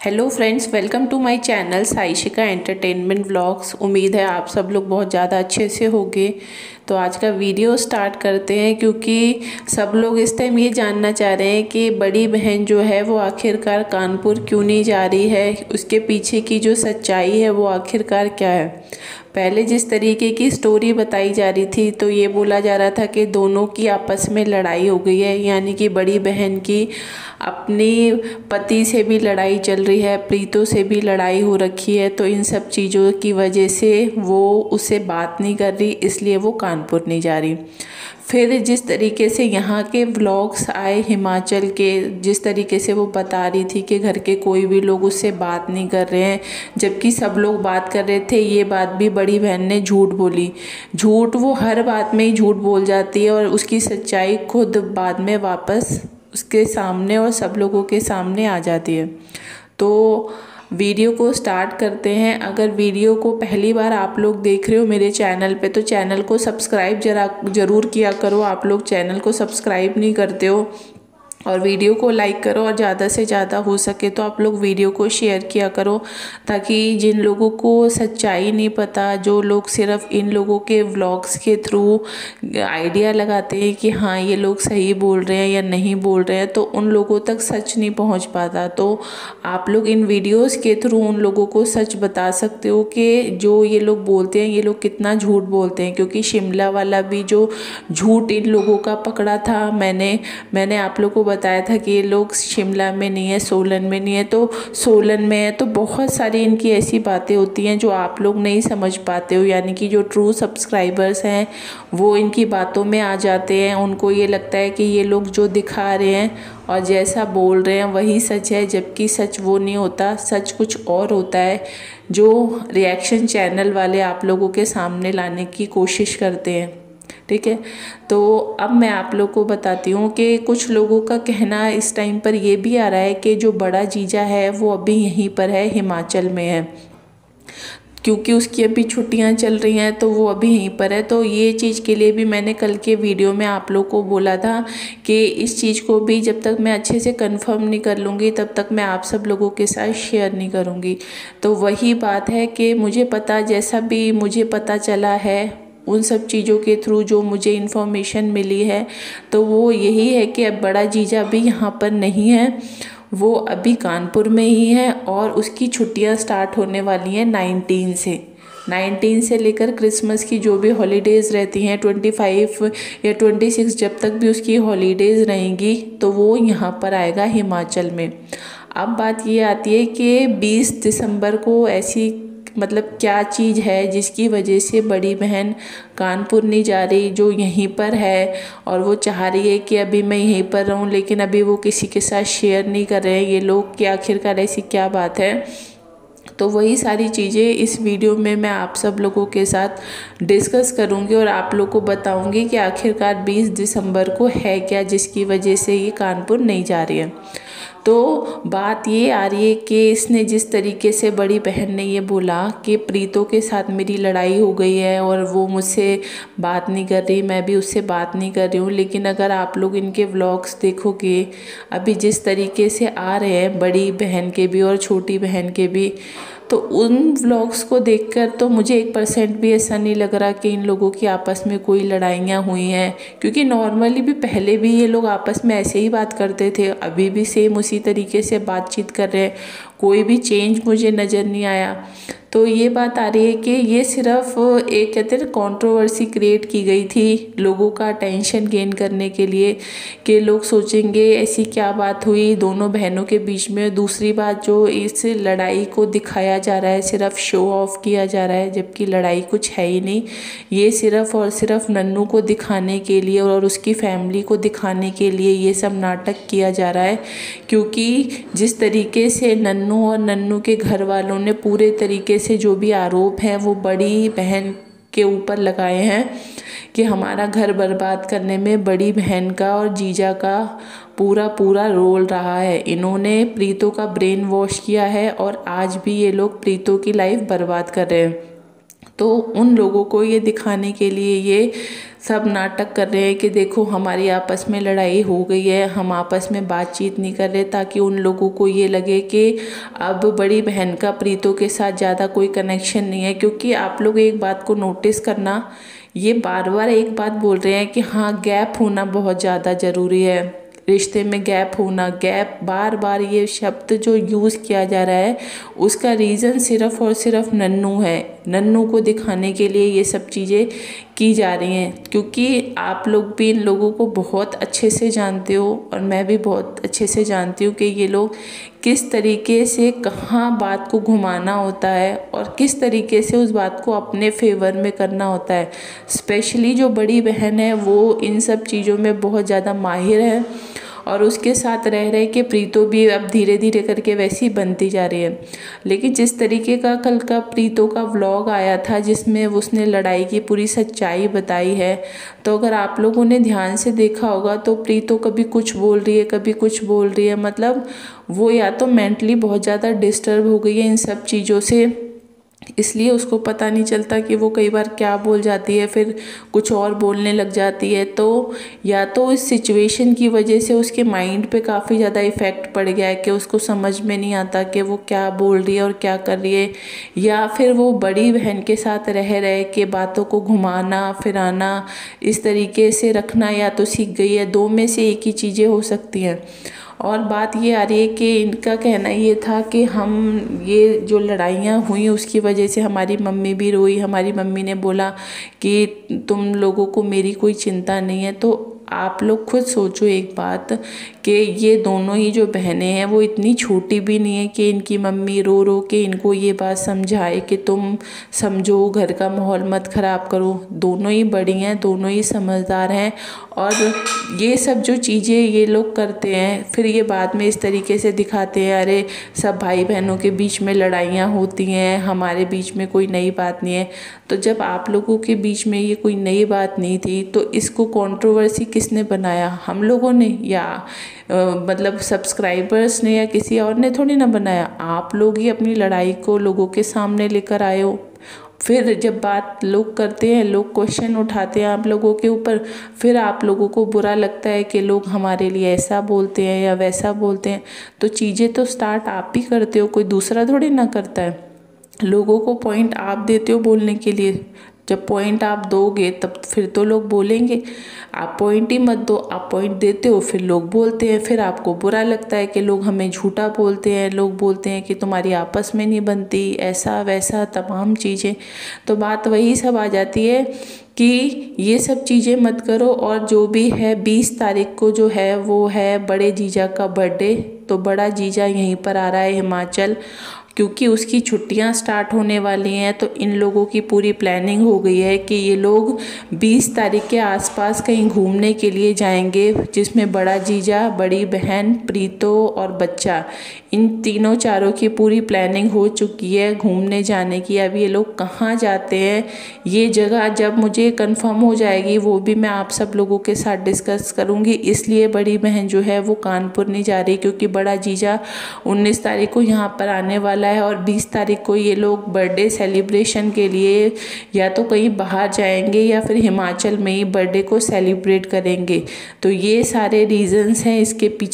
Hello friends, welcome to my channel Saishika entertainment vlogs. उम्मीद है आप सब लोग बहुत ज़्यादा अच्छे से होंगे। तो आज का वीडियो स्टार्ट करते हैं, क्योंकि सब लोग इस टाइम ये जानना चाह रहे हैं कि बड़ी बहन जो है वो आखिरकार कानपुर क्यों नहीं जा रही है, उसके पीछे की जो सच्चाई है वो आखिरकार क्या है। पहले जिस तरीके की स्टोरी बताई जा रही थी तो ये बोला जा रहा था कि दोनों की आपस में लड़ाई हो गई है, यानी कि बड़ी बहन की अपनी पति से भी लड़ाई चल रही है, प्रीतो से भी लड़ाई हो रखी है। तो इन सब चीज़ों की वजह से वो उससे बात नहीं कर रही, इसलिए वो कानपुर नहीं जा रही। फिर जिस तरीके से यहाँ के व्लॉग्स आए हिमाचल के, जिस तरीके से वो बता रही थी कि घर के कोई भी लोग उससे बात नहीं कर रहे हैं, जबकि सब लोग बात कर रहे थे। ये बात भी बड़ी बहन ने झूठ बोली। झूठ वो हर बात में ही झूठ बोल जाती है और उसकी सच्चाई खुद बाद में वापस उसके सामने और सब लोगों के सामने आ जाती है। तो वीडियो को स्टार्ट करते हैं। अगर वीडियो को पहली बार आप लोग देख रहे हो मेरे चैनल पे, तो चैनल को सब्सक्राइब ज़रूर किया करो। आप लोग चैनल को सब्सक्राइब नहीं करते हो। और वीडियो को लाइक करो, और ज़्यादा से ज़्यादा हो सके तो आप लोग वीडियो को शेयर किया करो, ताकि जिन लोगों को सच्चाई नहीं पता, जो लोग सिर्फ इन लोगों के व्लॉग्स के थ्रू आइडिया लगाते हैं कि हाँ ये लोग सही बोल रहे हैं या नहीं बोल रहे हैं, तो उन लोगों तक सच नहीं पहुंच पाता। तो आप लोग इन वीडियोस के थ्रू उन लोगों को सच बता सकते हो कि जो ये लोग बोलते हैं ये लोग कितना झूठ बोलते हैं। क्योंकि शिमला वाला भी जो झूठ इन लोगों का पकड़ा था, मैंने आप लोग को बताया था कि ये लोग शिमला में नहीं है, सोलन में नहीं है, तो सोलन में है। तो बहुत सारी इनकी ऐसी बातें होती हैं जो आप लोग नहीं समझ पाते हो, यानी कि जो ट्रू सब्सक्राइबर्स हैं वो इनकी बातों में आ जाते हैं। उनको ये लगता है कि ये लोग जो दिखा रहे हैं और जैसा बोल रहे हैं वही सच है, जबकि सच वो नहीं होता। सच कुछ और होता है, जो रिएक्शन चैनल वाले आप लोगों के सामने लाने की कोशिश करते हैं। ठीक है, तो अब मैं आप लोग को बताती हूँ कि कुछ लोगों का कहना इस टाइम पर ये भी आ रहा है कि जो बड़ा जीजा है वो अभी यहीं पर है, हिमाचल में है, क्योंकि उसकी अभी छुट्टियां चल रही हैं, तो वो अभी यहीं पर है। तो ये चीज़ के लिए भी मैंने कल के वीडियो में आप लोग को बोला था कि इस चीज़ को भी जब तक मैं अच्छे से कंफर्म नहीं कर लूँगी तब तक मैं आप सब लोगों के साथ शेयर नहीं करूँगी। तो वही बात है कि मुझे पता, जैसा भी मुझे पता चला है उन सब चीज़ों के थ्रू जो मुझे इन्फॉर्मेशन मिली है, तो वो यही है कि अब बड़ा जीजा भी यहाँ पर नहीं है, वो अभी कानपुर में ही है। और उसकी छुट्टियाँ स्टार्ट होने वाली हैं 19 से लेकर क्रिसमस की जो भी हॉलीडेज़ रहती हैं, 25 या 26, जब तक भी उसकी हॉलीडेज़ रहेंगी तो वो यहाँ पर आएगा हिमाचल में। अब बात ये आती है कि 20 दिसंबर को ऐसी मतलब क्या चीज़ है जिसकी वजह से बड़ी बहन कानपुर नहीं जा रही, जो यहीं पर है, और वो चाह रही है कि अभी मैं यहीं पर रहूं, लेकिन अभी वो किसी के साथ शेयर नहीं कर रहे हैं ये लोग कि आखिरकार ऐसी क्या बात है। तो वही सारी चीज़ें इस वीडियो में मैं आप सब लोगों के साथ डिस्कस करूंगी और आप लोग को बताऊंगी कि आखिरकार 20 दिसंबर को है क्या जिसकी वजह से ये कानपुर नहीं जा रही है। तो बात ये आ रही है कि इसने जिस तरीके से, बड़ी बहन ने ये बोला कि प्रीतो के साथ मेरी लड़ाई हो गई है और वो मुझसे बात नहीं कर रही, मैं भी उससे बात नहीं कर रही हूँ। लेकिन अगर आप लोग इनके व्लॉग्स देखोगे अभी जिस तरीके से आ रहे हैं, बड़ी बहन के भी और छोटी बहन के भी, तो उन व्लॉग्स को देखकर तो मुझे 1% भी ऐसा नहीं लग रहा कि इन लोगों की आपस में कोई लड़ाइयाँ हुई हैं। क्योंकि नॉर्मली भी पहले भी ये लोग आपस में ऐसे ही बात करते थे, अभी भी सेम उसी तरीके से बातचीत कर रहे हैं, कोई भी चेंज मुझे नज़र नहीं आया। तो ये बात आ रही है कि ये सिर्फ एक कहते हैं कंट्रोवर्सी क्रिएट की गई थी लोगों का अटेंशन गेन करने के लिए, कि लोग सोचेंगे ऐसी क्या बात हुई दोनों बहनों के बीच में। दूसरी बात, जो इस लड़ाई को दिखाया जा रहा है, सिर्फ शो ऑफ किया जा रहा है, जबकि लड़ाई कुछ है ही नहीं। ये सिर्फ और सिर्फ नन्नू को दिखाने के लिए और उसकी फैमिली को दिखाने के लिए ये सब नाटक किया जा रहा है। क्योंकि जिस तरीके से नन्नू और नन्नू के घर वालों ने पूरे तरीके से जो भी आरोप हैं वो बड़ी बहन के ऊपर लगाए हैं कि हमारा घर बर्बाद करने में बड़ी बहन का और जीजा का पूरा रोल रहा है। इन्होंने प्रीतो का ब्रेन वॉश किया है और आज भी ये लोग प्रीतो की लाइफ बर्बाद कर रहे हैं। तो उन लोगों को ये दिखाने के लिए ये सब नाटक कर रहे हैं कि देखो हमारी आपस में लड़ाई हो गई है, हम आपस में बातचीत नहीं कर रहे, ताकि उन लोगों को ये लगे कि अब बड़ी बहन का प्रीतो के साथ ज़्यादा कोई कनेक्शन नहीं है। क्योंकि आप लोग एक बात को नोटिस करना, ये बार बार एक बात बोल रहे हैं कि हाँ गैप होना बहुत ज़्यादा ज़रूरी है, रिश्ते में गैप होना, गैप बार बार ये शब्द जो यूज़ किया जा रहा है, उसका रीज़न सिर्फ और सिर्फ नन्नू है। नन्नू को दिखाने के लिए ये सब चीज़ें की जा रही हैं। क्योंकि आप लोग भी इन लोगों को बहुत अच्छे से जानते हो और मैं भी बहुत अच्छे से जानती हूँ कि ये लोग किस तरीके से कहाँ बात को घुमाना होता है और किस तरीके से उस बात को अपने फेवर में करना होता है। स्पेशली जो बड़ी बहन है वो इन सब चीज़ों में बहुत ज़्यादा माहिर है और उसके साथ रह रहे कि प्रीतो भी अब धीरे धीरे करके वैसी बनती जा रही है। लेकिन जिस तरीके का कल का प्रीतो का व्लॉग आया था जिसमें उसने लड़ाई की पूरी सच्चाई बताई है, तो अगर आप लोगों ने ध्यान से देखा होगा तो प्रीतो कभी कुछ बोल रही है, कभी कुछ बोल रही है। मतलब वो या तो मेंटली बहुत ज़्यादा डिस्टर्ब हो गई है इन सब चीज़ों से, इसलिए उसको पता नहीं चलता कि वो कई बार क्या बोल जाती है, फिर कुछ और बोलने लग जाती है। तो या तो इस सिचुएशन की वजह से उसके माइंड पे काफ़ी ज़्यादा इफ़ेक्ट पड़ गया है कि उसको समझ में नहीं आता कि वो क्या बोल रही है और क्या कर रही है, या फिर वो बड़ी बहन के साथ रह रहे के बातों को घुमाना फिराना इस तरीके से रखना या तो सीख गई है। दो में से एक ही चीज़ें हो सकती हैं। और बात ये आ रही है कि इनका कहना ये था कि हम ये जो लड़ाइयाँ हुई उसकी वजह से हमारी मम्मी भी रोई, हमारी मम्मी ने बोला कि तुम लोगों को मेरी कोई चिंता नहीं है। तो आप लोग खुद सोचो एक बात कि ये दोनों ही जो बहनें हैं वो इतनी छोटी भी नहीं है कि इनकी मम्मी रो रो के इनको ये बात समझाए कि तुम समझो, घर का माहौल मत ख़राब करो। दोनों ही बड़ी हैं, दोनों ही समझदार हैं। और ये सब जो चीज़ें ये लोग करते हैं फिर ये बाद में इस तरीके से दिखाते हैं, अरे सब भाई बहनों के बीच में लड़ाइयाँ होती हैं, हमारे बीच में कोई नई बात नहीं है। तो जब आप लोगों के बीच में ये कोई नई बात नहीं थी तो इसको कंट्रोवर्सी किसने बनाया? हम लोगों ने, या मतलब सब्सक्राइबर्स ने, या किसी और ने थोड़ी ना बनाया। आप लोग ही अपनी लड़ाई को लोगों के सामने लेकर आए हो। फिर जब बात लोग करते हैं, लोग क्वेश्चन उठाते हैं आप लोगों के ऊपर, फिर आप लोगों को बुरा लगता है कि लोग हमारे लिए ऐसा बोलते हैं या वैसा बोलते हैं। तो चीज़ें तो स्टार्ट आप ही करते हो, कोई दूसरा थोड़ी ना करता है। लोगों को पॉइंट आप देते हो बोलने के लिए, जब पॉइंट आप दोगे तब फिर तो लोग बोलेंगे। आप पॉइंट ही मत दो, आप पॉइंट देते हो फिर लोग बोलते हैं, फिर आपको बुरा लगता है कि लोग हमें झूठा बोलते हैं, लोग बोलते हैं कि तुम्हारी आपस में नहीं बनती, ऐसा वैसा तमाम चीज़ें। तो बात वही सब आ जाती है कि ये सब चीज़ें मत करो। और जो भी है 20 तारीख को जो है वो है बड़े जीजा का बर्थडे। तो बड़ा जीजा यहीं पर आ रहा है हिमाचल, क्योंकि उसकी छुट्टियां स्टार्ट होने वाली हैं। तो इन लोगों की पूरी प्लानिंग हो गई है कि ये लोग 20 तारीख के आसपास कहीं घूमने के लिए जाएंगे, जिसमें बड़ा जीजा, बड़ी बहन, प्रीतो और बच्चा, इन तीनों चारों की पूरी प्लानिंग हो चुकी है घूमने जाने की। अब ये लोग कहाँ जाते हैं ये जगह जब मुझे कंफर्म हो जाएगी वो भी मैं आप सब लोगों के साथ डिस्कस करूँगी। इसलिए बड़ी बहन जो है वो कानपुर नहीं जा रही, क्योंकि बड़ा जीजा 19 तारीख को यहाँ पर आने वाला है और 20 तारीख को ये लोग बर्थडे सेलिब्रेशन के लिए या तो कहीं बाहर जाएंगे या फिर हिमाचल में ही बर्थडे को सेलिब्रेट करेंगे। तो ये सारे रीजंस हैं इसके पीछे।